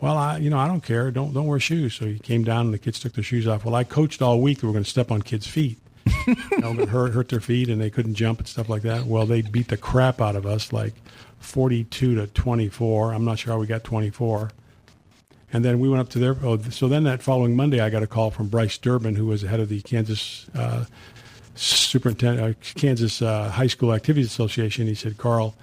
Well, I don't care. Don't wear shoes. So he came down and the kids took their shoes off. Well, I coached all week. They were going to step on kids' feet. Hurt their feet and they couldn't jump and stuff like that. Well, they beat the crap out of us, like 42-24. I'm not sure how we got 24. And then we went up to their. So then that following Monday, I got a call from Bryce Durbin, who was the head of the Kansas Kansas High School Activities Association. He said, "Carl,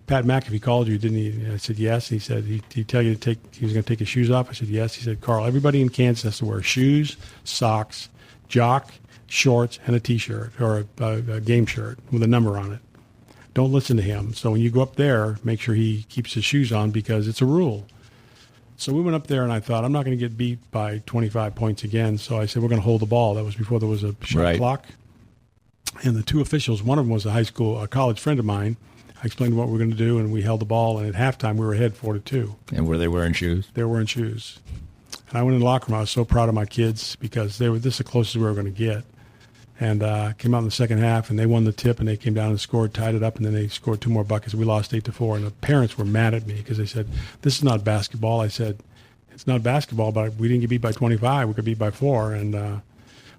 Pat McAfee called you, didn't he?" And I said, "Yes." He said, "He tell you he was going to take his shoes off?" I said, "Yes." He said, "Carl, everybody in Kansas has to wear shoes, socks, jock, shorts, and a T-shirt or a game shirt with a number on it. Don't listen to him. So when you go up there, make sure he keeps his shoes on because it's a rule." So we went up there, and I thought, I'm not going to get beat by 25 points again. So I said, we're going to hold the ball. That was before there was a shot clock. And the two officials, one of them was a college friend of mine. I explained what we were going to do, and we held the ball. And at halftime, we were ahead 4-2. And were they wearing shoes? They were wearing shoes. And I went in the locker room. I was so proud of my kids because this is the closest we were going to get. And came out in the second half, and they won the tip, and they came down and scored, tied it up, and then they scored 2 more buckets. We lost 8-4, and the parents were mad at me because they said, "This is not basketball." I said, "It's not basketball, but we didn't get beat by 25. We got beat by 4." And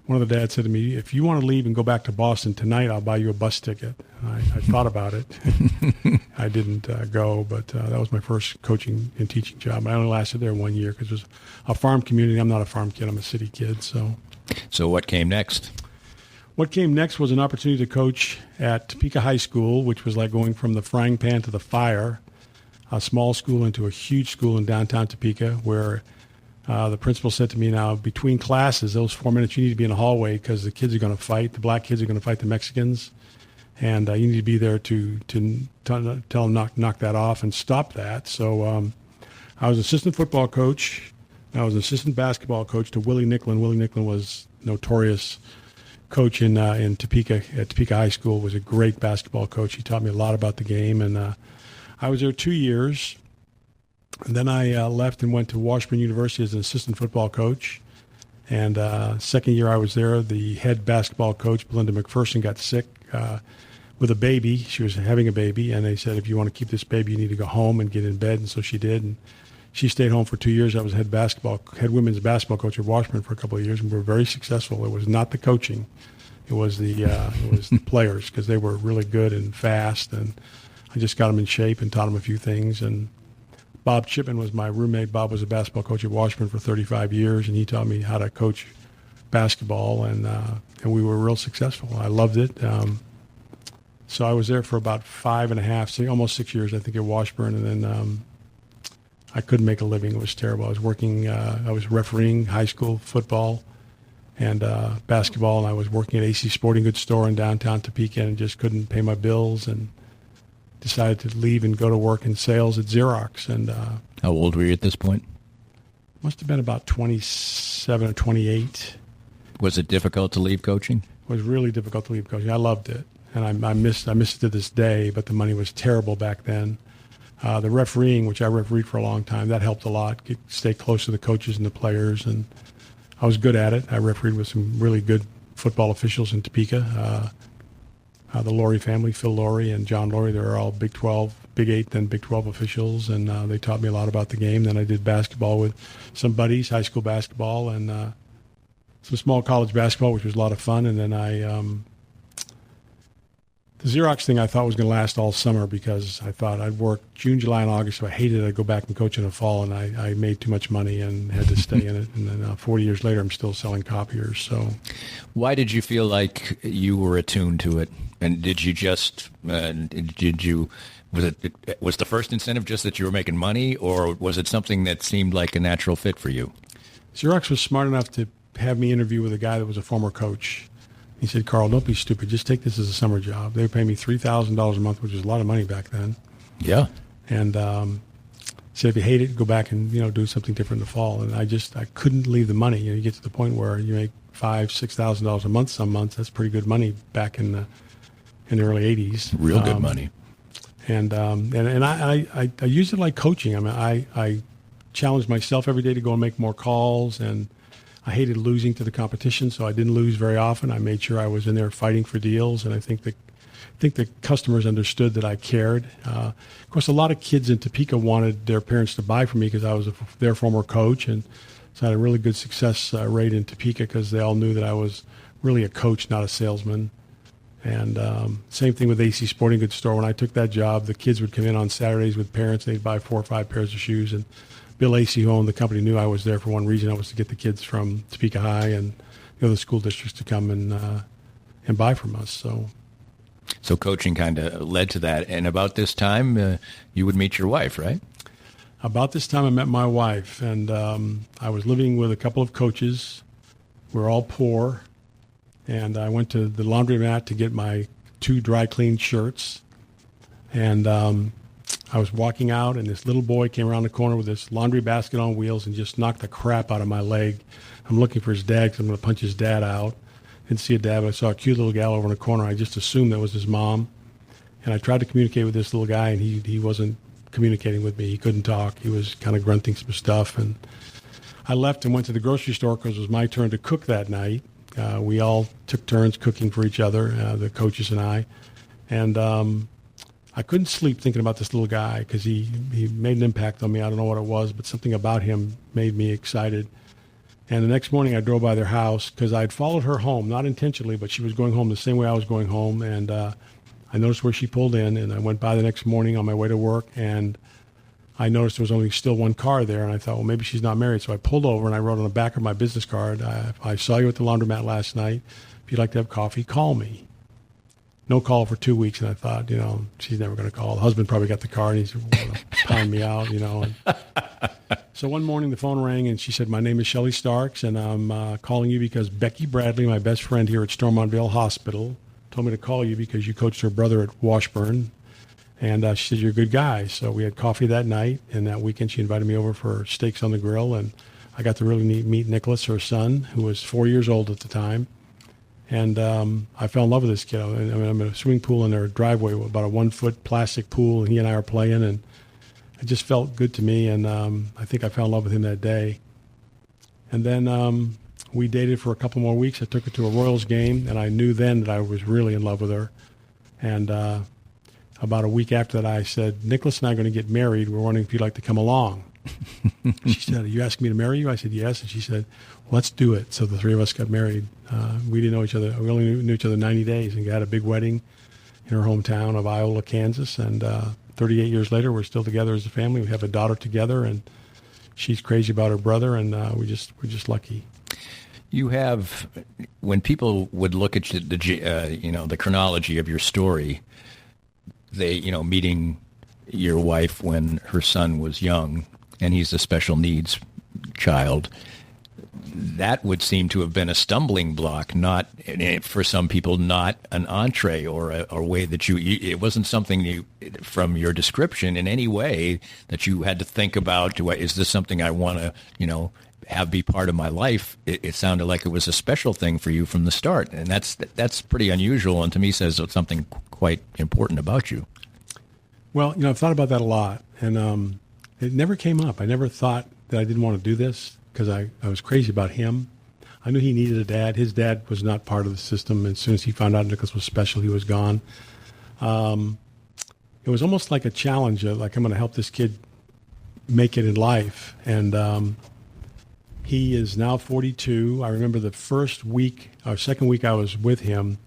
one of the dads said to me, "If you want to leave and go back to Boston tonight, I'll buy you a bus ticket." And I thought about it. I didn't go, but that was my first coaching and teaching job. I only lasted there 1 year because it was a farm community. I'm not a farm kid. I'm a city kid. So what came next? What came next was an opportunity to coach at Topeka High School, which was like going from the frying pan to the fire, a small school into a huge school in downtown Topeka, where the principal said to me, "Now, between classes, those 4 minutes, you need to be in the hallway because the kids are going to fight. The black kids are going to fight the Mexicans, and you need to be there to tell them knock that off and stop that." So I was assistant football coach. I was assistant basketball coach to Willie Nicklin. Willie Nicklin was notorious coach in Topeka at Topeka High School. Was a great basketball coach. He taught me a lot about the game, and I was there 2 years. And then I left and went to Washburn University as an assistant football coach. And second year I was there, the head basketball coach, Belinda McPherson, got sick with a baby. She was having a baby, and they said, "If you want to keep this baby, you need to go home and get in bed." And so she did. And she stayed home for 2 years. I was head women's basketball coach at Washburn for a couple of years, and we were very successful. It was not the coaching; it was the players because they were really good and fast, and I just got them in shape and taught them a few things. And Bob Chipman was my roommate. Bob was a basketball coach at Washburn for 35 years, and he taught me how to coach basketball, and we were real successful. I loved it. So I was there for about 5.5, almost 6 years, I think, at Washburn, and then I couldn't make a living. It was terrible. I was working. I was refereeing high school football and basketball, and I was working at AC Sporting Goods store in downtown Topeka, and just couldn't pay my bills, and decided to leave and go to work in sales at Xerox. And how old were you at this point? Must have been about 27 or 28. Was it difficult to leave coaching? It was really difficult to leave coaching. I loved it, and I miss it to this day. But the money was terrible back then. The refereeing, which I refereed for a long time, that helped a lot. Stay close to the coaches and the players, and I was good at it. I refereed with some really good football officials in Topeka. The Laurie family, Phil Laurie and John Laurie, they were all Big 12, Big 8, then Big 12 officials, and they taught me a lot about the game. Then I did basketball with some buddies, high school basketball, and some small college basketball, which was a lot of fun. And then the Xerox thing I thought was going to last all summer because I thought I'd work June, July, and August, so I hated it. I'd go back and coach in the fall, and I made too much money and had to stay in it. And then 40 years later, I'm still selling copiers. So, why did you feel like you were attuned to it? And did you just was the first incentive just that you were making money, or was it something that seemed like a natural fit for you? Xerox was smart enough to have me interview with a guy that was a former coach. He said, "Carl, don't be stupid. Just take this as a summer job." They were paying me $3,000 a month, which was a lot of money back then. Yeah. And said, if you hate it, go back and do something different in the fall. And I couldn't leave the money. You get to the point where you make $5,000-$6,000 a month some months. That's pretty good money back in the early 80s. Real good money. And I used it like coaching. I mean, I challenged myself every day to go and make more calls, and I hated losing to the competition, so I didn't lose very often. I made sure I was in there fighting for deals, and I think that think the customers understood that I cared. Of course, a lot of kids in Topeka wanted their parents to buy from me because I was their former coach, and so I had a really good success rate in Topeka because they all knew that I was really a coach, not a salesman. And same thing with AC Sporting Goods Store. When I took that job, the kids would come in on Saturdays with parents. They'd buy 4 or 5 pairs of shoes. And Bill Acey, who owned the company, knew I was there for one reason. I was to get the kids from Topeka High and the other school districts to come and buy from us. So coaching kind of led to that. And about this time, you would meet your wife, right? About this time, I met my wife. And I was living with a couple of coaches. We're all poor. And I went to the laundromat to get my 2 dry cleaned shirts. And I was walking out, and this little boy came around the corner with this laundry basket on wheels and just knocked the crap out of my leg. I'm looking for his dad because I'm going to punch his dad out. Didn't see a dad, but I saw a cute little gal over in the corner. I just assumed that was his mom. And I tried to communicate with this little guy, and he wasn't communicating with me. He couldn't talk. He was kind of grunting some stuff. And I left and went to the grocery store because it was my turn to cook that night. We all took turns cooking for each other, the coaches and I. And I couldn't sleep thinking about this little guy because he made an impact on me. I don't know what it was, but something about him made me excited. And the next morning I drove by their house because I'd followed her home, not intentionally, but she was going home the same way I was going home. And I noticed where she pulled in, and I went by the next morning on my way to work, and I noticed there was only still one car there, and I thought, well, maybe she's not married. So I pulled over, and I wrote on the back of my business card, I saw you at the laundromat last night. If you'd like to have coffee, call me. No call for 2 weeks, and I thought, she's never going to call. The husband probably got the car, and he's going to pound me out, And so one morning the phone rang, and she said, my name is Shelley Starks, and I'm calling you because Becky Bradley, my best friend here at Stormontville Hospital, told me to call you because you coached her brother at Washburn. And she said, you're a good guy. So we had coffee that night, and that weekend she invited me over for steaks on the grill, and I got to really meet Nicholas, her son, who was 4 years old at the time. And I fell in love with this kid. I'm in a swimming pool in their driveway, about a 1-foot plastic pool, and he and I are playing, and it just felt good to me, and I think I fell in love with him that day. And then we dated for a couple more weeks. I took her to a Royals game, and I knew then that I was really in love with her. And about a week after that, I said, Nicholas and I are going to get married. We're wondering if you'd like to come along. She said, are you asking me to marry you? I said, yes. And she said, well, let's do it. So the 3 of us got married. We didn't know each other. We only knew each other 90 days and had a big wedding in her hometown of Iola, Kansas. And 38 years later, we're still together as a family. We have a daughter together, and she's crazy about her brother, and we're just lucky. You have, when people would look at the chronology of your story, they, meeting your wife when her son was young, and he's a special needs child, that would seem to have been a stumbling block, not for some people, not an entree or a way that it wasn't something from your description in any way that you had to think about, is this something I want to, have be part of my life? It sounded like it was a special thing for you from the start, and that's pretty unusual, and to me says something quite important about you. Well, I've thought about that a lot, and it never came up. I never thought that I didn't want to do this because I was crazy about him. I knew he needed a dad. His dad was not part of the system. As soon as he found out Nicholas was special, he was gone. It was almost like a challenge, like I'm going to help this kid make it in life. And he is now 42. I remember the first week, or second week I was with him,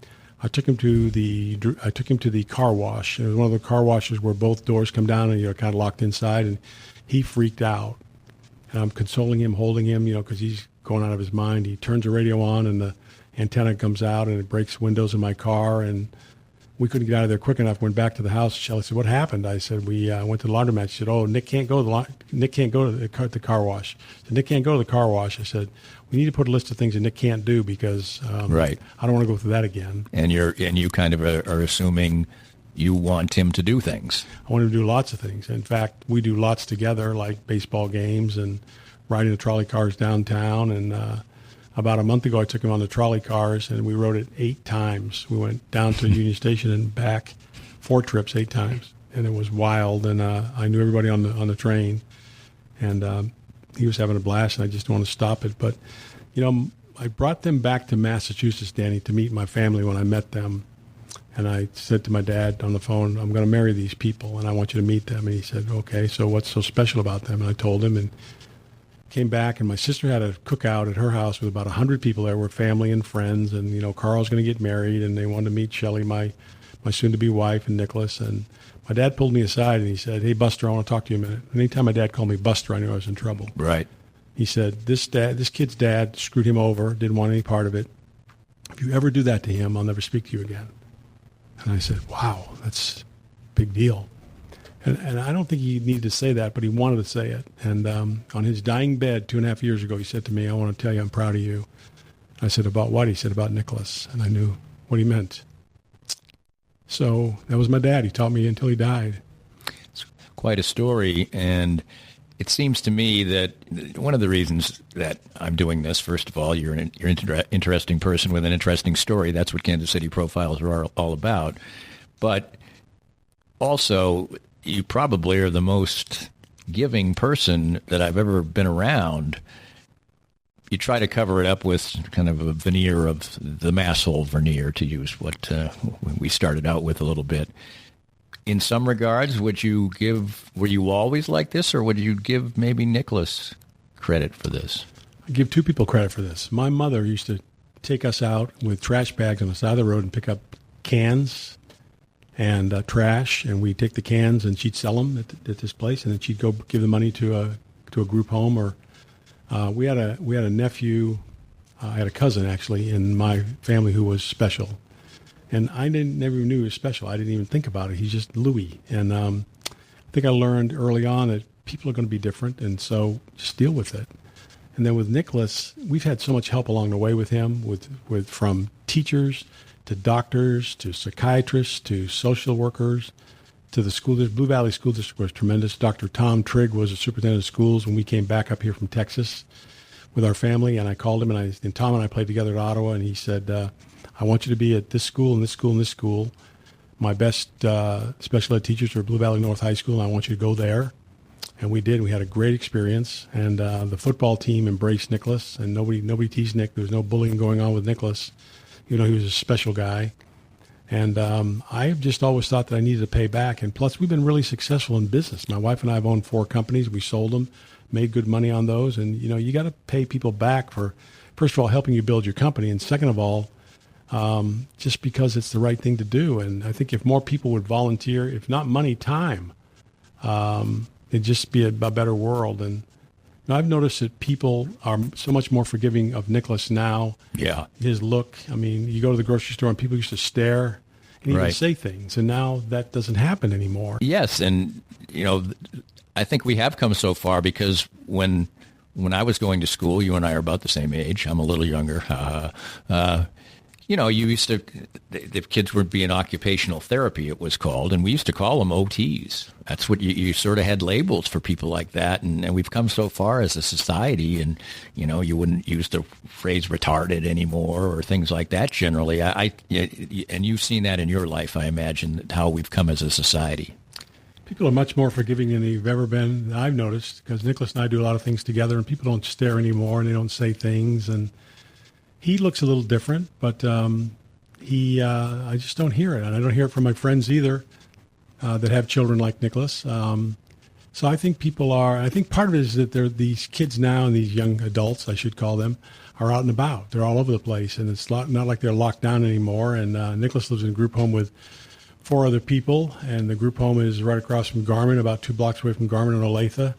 I took him to the car wash. It was one of the car washes where both doors come down and you're kind of locked inside, and he freaked out. And I'm consoling him, holding him, because he's going out of his mind. He turns the radio on, and the antenna comes out, and it breaks windows in my car, and we couldn't get out of there quick enough. Went back to the house. Shelley said, "What happened?" I said, "We went to the laundromat." She said, "Oh, Nick can't go to the car wash." I said, "Nick can't go to the car wash." I said, "We need to put a list of things that Nick can't do because right. I don't want to go through that again." And you kind of are assuming you want him to do things. I want him to do lots of things. In fact, we do lots together, like baseball games and riding the trolley cars downtown. And about a month ago, I took him on the trolley cars, and we rode it 8 times. We went down to Union Station and back 4 trips, 8 times, and it was wild. And I knew everybody on the train, and he was having a blast, and I just didn't want to stop it. But I brought them back to Massachusetts, Danny, to meet my family when I met them. And I said to my dad on the phone, I'm going to marry these people, and I want you to meet them. And he said, okay, so what's so special about them? And I told him, and came back, and my sister had a cookout at her house with about 100 people there, were family and friends, and, you know, Carl's going to get married, and they wanted to meet Shelley, my soon-to-be wife, and Nicholas. And my dad pulled me aside, and he said, hey, Buster, I want to talk to you a minute. And anytime my dad called me Buster, I knew I was in trouble. Right. He said, this kid's dad screwed him over, didn't want any part of it. If you ever do that to him, I'll never speak to you again. And I said, wow, that's a big deal. And I don't think he needed to say that, but he wanted to say it. And on his dying bed 2.5 years ago, he said to me, I want to tell you I'm proud of you. I said, about what? He said, about Nicholas. And I knew what he meant. So that was my dad. He taught me until he died. It's quite a story. And it seems to me that one of the reasons that I'm doing this, first of all, you're an interesting person with an interesting story. That's what Kansas City Profiles are all about. But also, you probably are the most giving person that I've ever been around. You try to cover it up with kind of a veneer of the masshole veneer, to use what we started out with a little bit. In some regards, were you always like this, or would you give maybe Nicholas credit for this? I give two people credit for this. My mother used to take us out with trash bags on the side of the road and pick up cans and trash, and we'd take the cans and she'd sell them at this place, and then she'd go give the money to a group home. Or we had a nephew, I had a cousin actually in my family who was special, and I never knew he was special. I didn't even think about it. He's just Louis, and I think I learned early on that people are going to be different, and so just deal with it. And then with Nicholas, we've had so much help along the way with him, with from teachers to doctors, to psychiatrists, to social workers, to the school district. Blue Valley School District was tremendous. Dr. Tom Trigg was the superintendent of schools when we came back up here from Texas with our family, and I called him, and Tom and I played together at Ottawa, and he said, I want you to be at this school and this school and this school. My best special ed teachers are Blue Valley North High School, and I want you to go there. And we did. We had a great experience, and the football team embraced Nicholas, and nobody teased Nick. There was no bullying going on with Nicholas. You know, he was a special guy. And I've just always thought that I needed to pay back. And plus, we've been really successful in business. My wife and I have owned 4 companies. We sold them, made good money on those. And, you know, you got to pay people back for, first of all, helping you build your company. And second of all, just because it's the right thing to do. And I think if more people would volunteer, if not money, time, it'd just be a better world. And I've noticed that people are so much more forgiving of Nicholas now. Yeah. His look. I mean, you go to the grocery store and people used to stare and even Right. say things. And now that doesn't happen anymore. Yes, and you know, I think we have come so far because when I was going to school, you and I are about the same age. I'm a little younger. You know, you used to, the kids would be in occupational therapy, it was called, and we used to call them OTs. That's what you sort of had labels for people like that, and we've come so far as a society, and, you know, you wouldn't use the phrase retarded anymore or things like that generally. And you've seen that in your life, I imagine, how we've come as a society. People are much more forgiving than they've ever been, I've noticed, because Nicholas and I do a lot of things together, and people don't stare anymore, and they don't say things, and he looks a little different, but I just don't hear it. And I don't hear it from my friends either that have children like Nicholas. So I think I think part of it is that these kids now, and these young adults, I should call them, are out and about. They're all over the place, and it's not like they're locked down anymore. And Nicholas lives in a group home with 4 other people, and the group home is right across from Garmin, about 2 blocks away from Garmin in Olathe.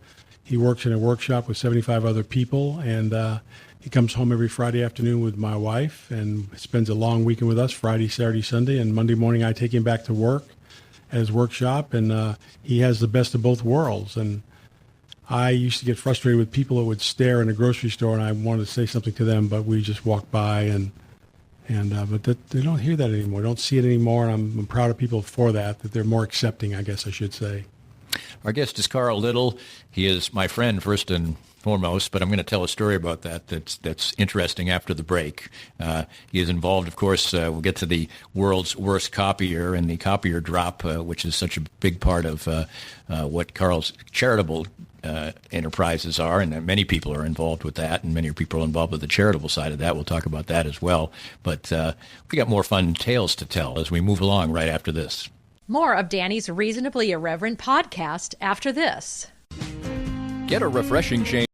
He works in a workshop with 75 other people, and he comes home every Friday afternoon with my wife and spends a long weekend with us, Friday, Saturday, Sunday, and Monday morning I take him back to work at his workshop, and he has the best of both worlds. And I used to get frustrated with people that would stare in a grocery store, and I wanted to say something to them, but we just walked by, but they don't hear that anymore. Don't see it anymore, and I'm proud of people for that they're more accepting, I guess I should say. Our guest is Carl Little. He is my friend first and foremost, but I'm going to tell a story about that's interesting after the break. He is involved, of course, we'll get to the world's worst copier and the copier drop, which is such a big part of what Carl's charitable enterprises are, and many people are involved with that, and many people are involved with the charitable side of that. We'll talk about that as well. But we got more fun tales to tell as we move along right after this. More of Danny's Reasonably Irreverent podcast after this. Get a refreshing change